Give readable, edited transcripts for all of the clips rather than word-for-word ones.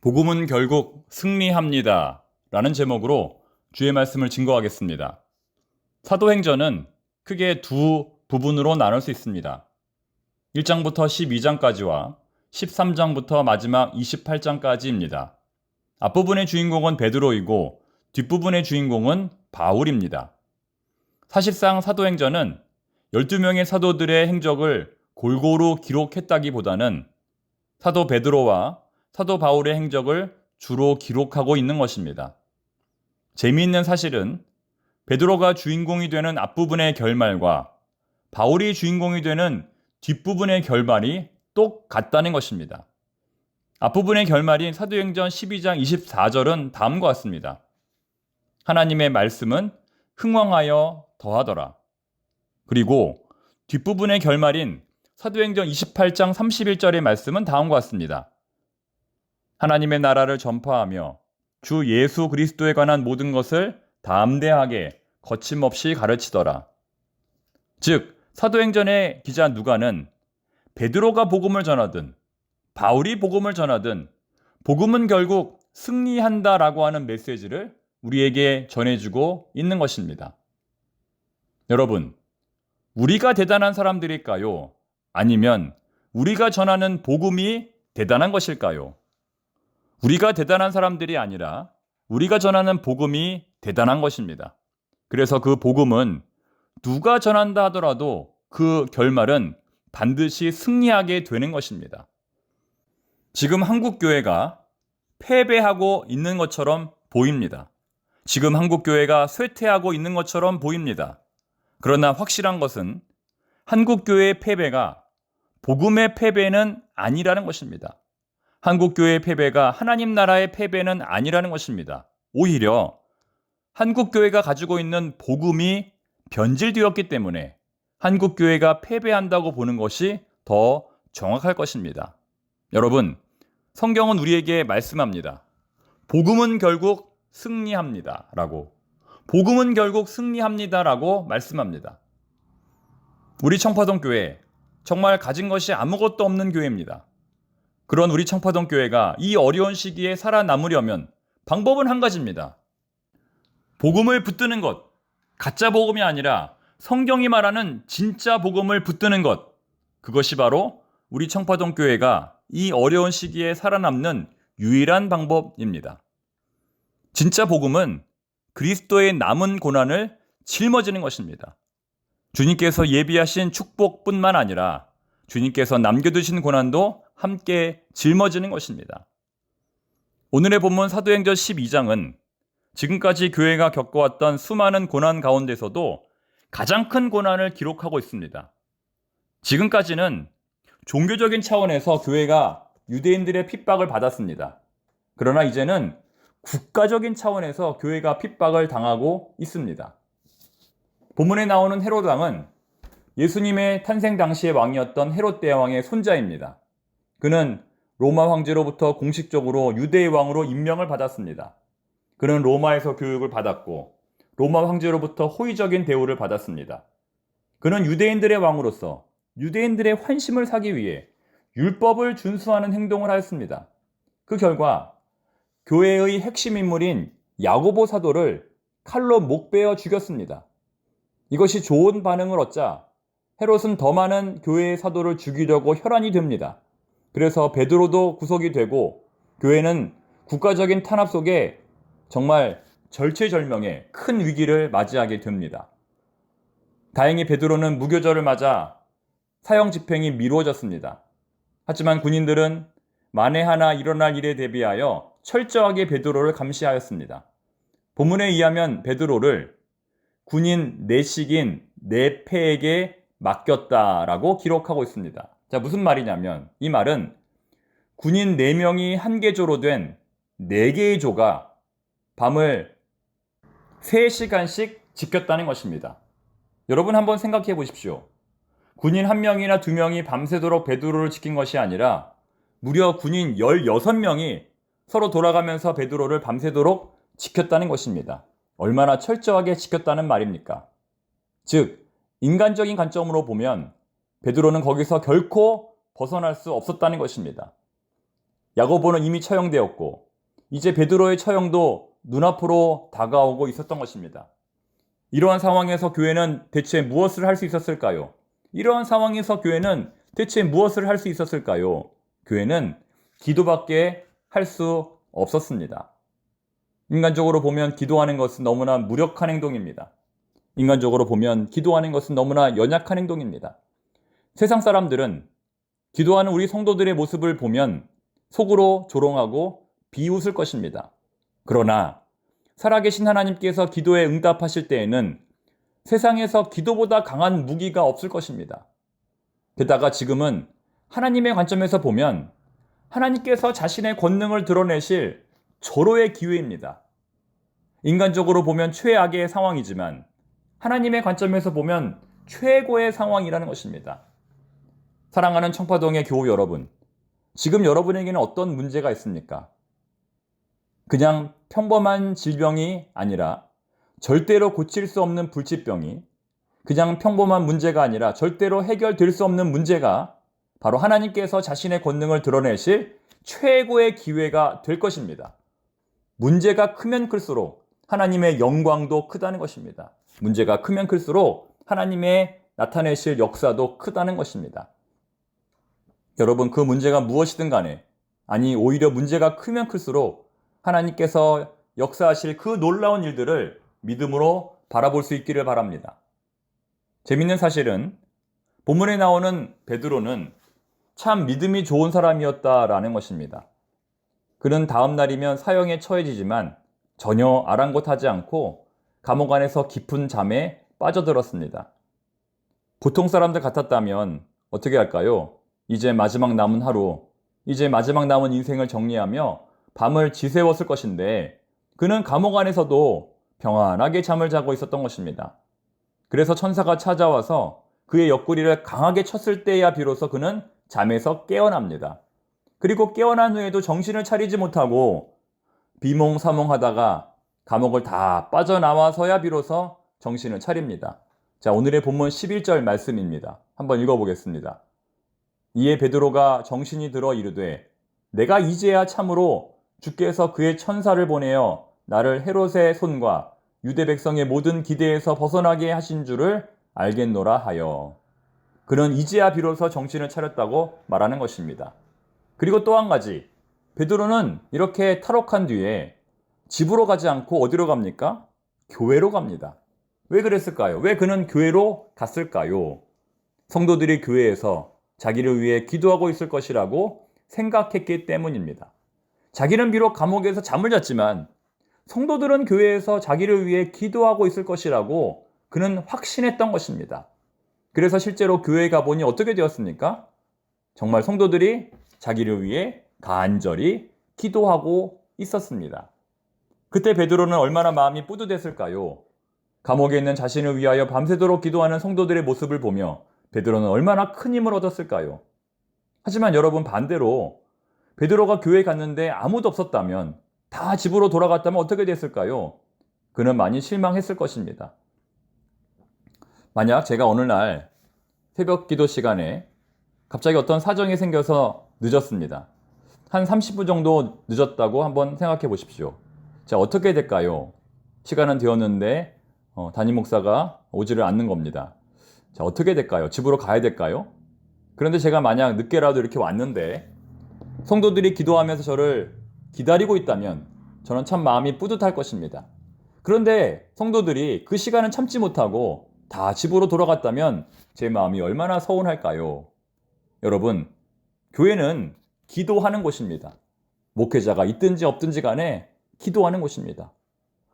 복음은 결국 승리합니다. 라는 제목으로 주의 말씀을 증거하겠습니다. 사도행전은 크게 두 부분으로 나눌 수 있습니다. 1장부터 12장까지와 13장부터 마지막 28장까지입니다. 앞부분의 주인공은 베드로이고 뒷부분의 주인공은 바울입니다. 사실상 사도행전은 12명의 사도들의 행적을 골고루 기록했다기보다는 사도 베드로와 사도 바울의 행적을 주로 기록하고 있는 것입니다. 재미있는 사실은 베드로가 주인공이 되는 앞부분의 결말과 바울이 주인공이 되는 뒷부분의 결말이 똑같다는 것입니다. 앞부분의 결말인 사도행전 12장 24절은 다음과 같습니다. 하나님의 말씀은 흥왕하여 더하더라. 그리고 뒷부분의 결말인 사도행전 28장 31절의 말씀은 다음과 같습니다. 하나님의 나라를 전파하며 주 예수 그리스도에 관한 모든 것을 담대하게 거침없이 가르치더라. 즉, 사도행전의 기자 누가는 베드로가 복음을 전하든 바울이 복음을 전하든 복음은 결국 승리한다라고 하는 메시지를 우리에게 전해주고 있는 것입니다. 여러분, 우리가 대단한 사람들일까요? 아니면 우리가 전하는 복음이 대단한 것일까요? 우리가 대단한 사람들이 아니라 우리가 전하는 복음이 대단한 것입니다. 그래서 그 복음은 누가 전한다 하더라도 그 결말은 반드시 승리하게 되는 것입니다. 지금 한국교회가 패배하고 있는 것처럼 보입니다. 지금 한국교회가 쇠퇴하고 있는 것처럼 보입니다. 그러나 확실한 것은 한국교회의 패배가 복음의 패배는 아니라는 것입니다. 한국교회의 패배가 하나님 나라의 패배는 아니라는 것입니다. 오히려 한국교회가 가지고 있는 복음이 변질되었기 때문에 한국교회가 패배한다고 보는 것이 더 정확할 것입니다. 여러분, 성경은 우리에게 말씀합니다. 복음은 결국 승리합니다. 라고. 복음은 결국 승리합니다. 라고 말씀합니다. 우리 청파동 교회, 정말 가진 것이 아무것도 없는 교회입니다. 그런 우리 청파동 교회가 이 어려운 시기에 살아남으려면 방법은 한 가지입니다. 복음을 붙드는 것, 가짜 복음이 아니라 성경이 말하는 진짜 복음을 붙드는 것, 그것이 바로 우리 청파동 교회가 이 어려운 시기에 살아남는 유일한 방법입니다. 진짜 복음은 그리스도의 남은 고난을 짊어지는 것입니다. 주님께서 예비하신 축복뿐만 아니라 주님께서 남겨두신 고난도 함께 짊어지는 것입니다. 오늘의 본문 사도행전 12장은 지금까지 교회가 겪어왔던 수많은 고난 가운데서도 가장 큰 고난을 기록하고 있습니다. 지금까지는 종교적인 차원에서 교회가 유대인들의 핍박을 받았습니다. 그러나 이제는 국가적인 차원에서 교회가 핍박을 당하고 있습니다. 본문에 나오는 헤롯 왕은 예수님의 탄생 당시의 왕이었던 헤롯 대왕의 손자입니다. 그는 로마 황제로부터 공식적으로 유대의 왕으로 임명을 받았습니다. 그는 로마에서 교육을 받았고 로마 황제로부터 호의적인 대우를 받았습니다. 그는 유대인들의 왕으로서 유대인들의 환심을 사기 위해 율법을 준수하는 행동을 하였습니다. 그 결과 교회의 핵심 인물인 야고보 사도를 칼로 목베어 죽였습니다. 이것이 좋은 반응을 얻자 헤롯은 더 많은 교회의 사도를 죽이려고 혈안이 됩니다. 그래서 베드로도 구속이 되고 교회는 국가적인 탄압 속에 정말 절체절명의 큰 위기를 맞이하게 됩니다. 다행히 베드로는 무교절을 맞아 사형 집행이 미루어졌습니다. 하지만 군인들은 만에 하나 일어날 일에 대비하여 철저하게 베드로를 감시하였습니다. 본문에 의하면 베드로를 군인 내식인 내패에게 맡겼다라고 기록하고 있습니다. 자, 무슨 말이냐면 이 말은 군인 4명이 한 개조로 된 4개의 조가 밤을 3시간씩 지켰다는 것입니다. 여러분 한번 생각해 보십시오. 군인 1명이나 2명이 밤새도록 베드로를 지킨 것이 아니라 무려 군인 16명이 서로 돌아가면서 베드로를 밤새도록 지켰다는 것입니다. 얼마나 철저하게 지켰다는 말입니까? 즉, 인간적인 관점으로 보면 베드로는 거기서 결코 벗어날 수 없었다는 것입니다. 야고보는 이미 처형되었고 이제 베드로의 처형도 눈앞으로 다가오고 있었던 것입니다. 이러한 상황에서 교회는 대체 무엇을 할 수 있었을까요? 이러한 상황에서 교회는 대체 무엇을 할 수 있었을까요? 교회는 기도밖에 할 수 없었습니다. 인간적으로 보면 기도하는 것은 너무나 무력한 행동입니다. 인간적으로 보면 기도하는 것은 너무나 연약한 행동입니다. 세상 사람들은 기도하는 우리 성도들의 모습을 보면 속으로 조롱하고 비웃을 것입니다. 그러나 살아계신 하나님께서 기도에 응답하실 때에는 세상에서 기도보다 강한 무기가 없을 것입니다. 게다가 지금은 하나님의 관점에서 보면 하나님께서 자신의 권능을 드러내실 절호의 기회입니다. 인간적으로 보면 최악의 상황이지만 하나님의 관점에서 보면 최고의 상황이라는 것입니다. 사랑하는 청파동의 교우 여러분, 지금 여러분에게는 어떤 문제가 있습니까? 그냥 평범한 질병이 아니라 절대로 고칠 수 없는 불치병이, 그냥 평범한 문제가 아니라 절대로 해결될 수 없는 문제가 바로 하나님께서 자신의 권능을 드러내실 최고의 기회가 될 것입니다. 문제가 크면 클수록 하나님의 영광도 크다는 것입니다. 문제가 크면 클수록 하나님의 나타내실 역사도 크다는 것입니다. 여러분, 그 문제가 무엇이든 간에, 아니 오히려 문제가 크면 클수록 하나님께서 역사하실 그 놀라운 일들을 믿음으로 바라볼 수 있기를 바랍니다. 재밌는 사실은 본문에 나오는 베드로는 참 믿음이 좋은 사람이었다라는 것입니다. 그는 다음 날이면 사형에 처해지지만 전혀 아랑곳하지 않고 감옥 안에서 깊은 잠에 빠져들었습니다. 보통 사람들 같았다면 어떻게 할까요? 이제 마지막 남은 하루, 이제 마지막 남은 인생을 정리하며 밤을 지새웠을 것인데 그는 감옥 안에서도 평안하게 잠을 자고 있었던 것입니다. 그래서 천사가 찾아와서 그의 옆구리를 강하게 쳤을 때야 비로소 그는 잠에서 깨어납니다. 그리고 깨어난 후에도 정신을 차리지 못하고 비몽사몽하다가 감옥을 다 빠져나와서야 비로소 정신을 차립니다. 자, 오늘의 본문 11절 말씀입니다. 한번 읽어보겠습니다. 이에 베드로가 정신이 들어 이르되 내가 이제야 참으로 주께서 그의 천사를 보내어 나를 헤롯의 손과 유대 백성의 모든 기대에서 벗어나게 하신 줄을 알겠노라 하여. 그는 이제야 비로소 정신을 차렸다고 말하는 것입니다. 그리고 또 한 가지, 베드로는 이렇게 탈옥한 뒤에 집으로 가지 않고 어디로 갑니까? 교회로 갑니다. 왜 그랬을까요? 왜 그는 교회로 갔을까요? 성도들이 교회에서 자기를 위해 기도하고 있을 것이라고 생각했기 때문입니다. 자기는 비록 감옥에서 잠을 잤지만 성도들은 교회에서 자기를 위해 기도하고 있을 것이라고 그는 확신했던 것입니다. 그래서 실제로 교회에 가보니 어떻게 되었습니까? 정말 성도들이 자기를 위해 간절히 기도하고 있었습니다. 그때 베드로는 얼마나 마음이 뿌듯했을까요? 감옥에 있는 자신을 위하여 밤새도록 기도하는 성도들의 모습을 보며 베드로는 얼마나 큰 힘을 얻었을까요? 하지만 여러분, 반대로 베드로가 교회에 갔는데 아무도 없었다면, 다 집으로 돌아갔다면 어떻게 됐을까요? 그는 많이 실망했을 것입니다. 만약 제가 어느 날 새벽 기도 시간에 갑자기 어떤 사정이 생겨서 늦었습니다. 한 30분 정도 늦었다고 한번 생각해 보십시오. 자, 어떻게 될까요? 시간은 되었는데 담임 목사가 오지를 않는 겁니다. 자, 어떻게 될까요? 집으로 가야 될까요? 그런데 제가 만약 늦게라도 이렇게 왔는데 성도들이 기도하면서 저를 기다리고 있다면 저는 참 마음이 뿌듯할 것입니다. 그런데 성도들이 그 시간은 참지 못하고 다 집으로 돌아갔다면 제 마음이 얼마나 서운할까요? 여러분, 교회는 기도하는 곳입니다. 목회자가 있든지 없든지 간에 기도하는 곳입니다.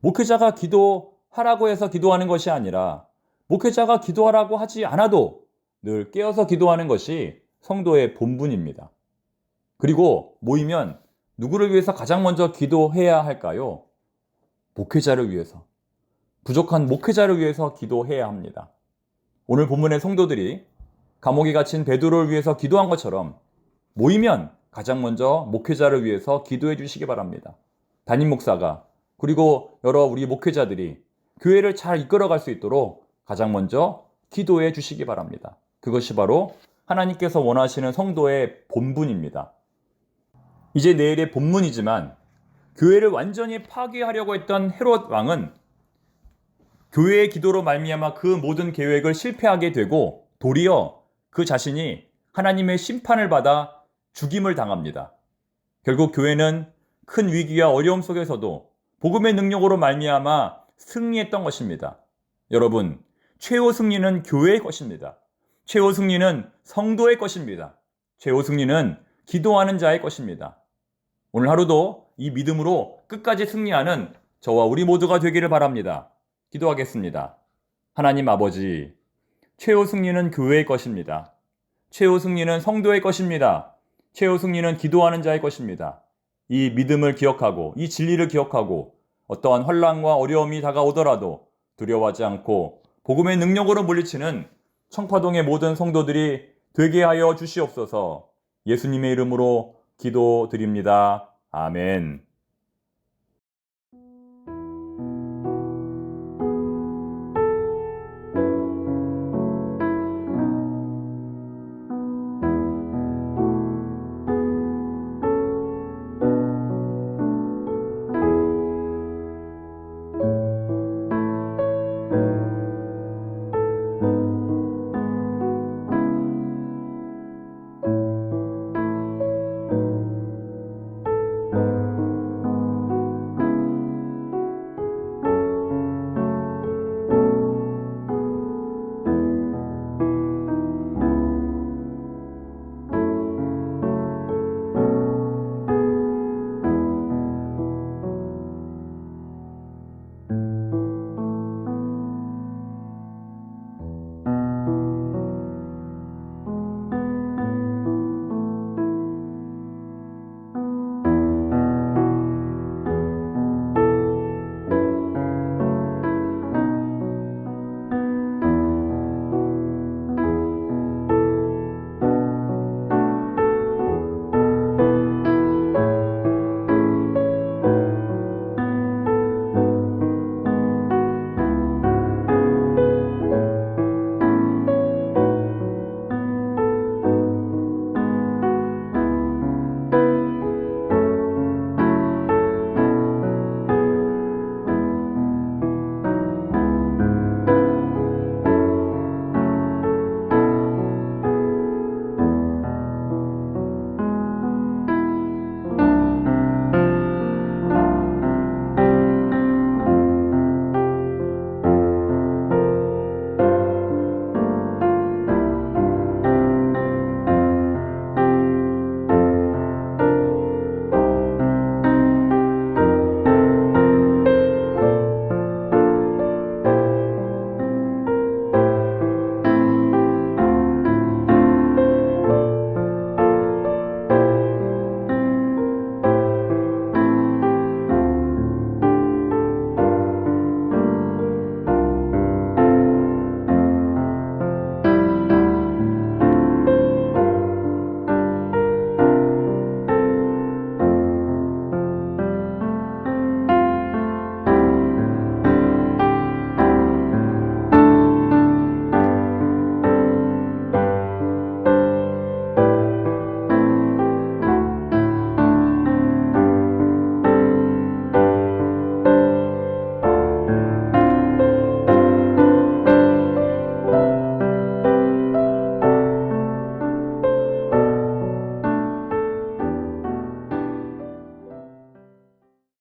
목회자가 기도하라고 해서 기도하는 것이 아니라 목회자가 기도하라고 하지 않아도 늘 깨어서 기도하는 것이 성도의 본분입니다. 그리고 모이면 누구를 위해서 가장 먼저 기도해야 할까요? 목회자를 위해서, 부족한 목회자를 위해서 기도해야 합니다. 오늘 본문의 성도들이 감옥에 갇힌 베드로를 위해서 기도한 것처럼 모이면 가장 먼저 목회자를 위해서 기도해 주시기 바랍니다. 담임 목사가, 그리고 여러 우리 목회자들이 교회를 잘 이끌어갈 수 있도록 가장 먼저 기도해 주시기 바랍니다. 그것이 바로 하나님께서 원하시는 성도의 본분입니다. 이제 내일의 본문이지만 교회를 완전히 파괴하려고 했던 헤롯 왕은 교회의 기도로 말미암아 그 모든 계획을 실패하게 되고 도리어 그 자신이 하나님의 심판을 받아 죽임을 당합니다. 결국 교회는 큰 위기와 어려움 속에서도 복음의 능력으로 말미암아 승리했던 것입니다. 여러분, 최후 승리는 교회의 것입니다. 최후 승리는 성도의 것입니다. 최후 승리는 기도하는 자의 것입니다. 오늘 하루도 이 믿음으로 끝까지 승리하는 저와 우리 모두가 되기를 바랍니다. 기도하겠습니다. 하나님 아버지, 최후 승리는 교회의 것입니다. 최후 승리는 성도의 것입니다. 최후 승리는 기도하는 자의 것입니다. 이 믿음을 기억하고 이 진리를 기억하고 어떠한 환난과 어려움이 다가오더라도 두려워하지 않고 복음의 능력으로 물리치는 청파동의 모든 성도들이 되게 하여 주시옵소서. 예수님의 이름으로 기도드립니다. 아멘.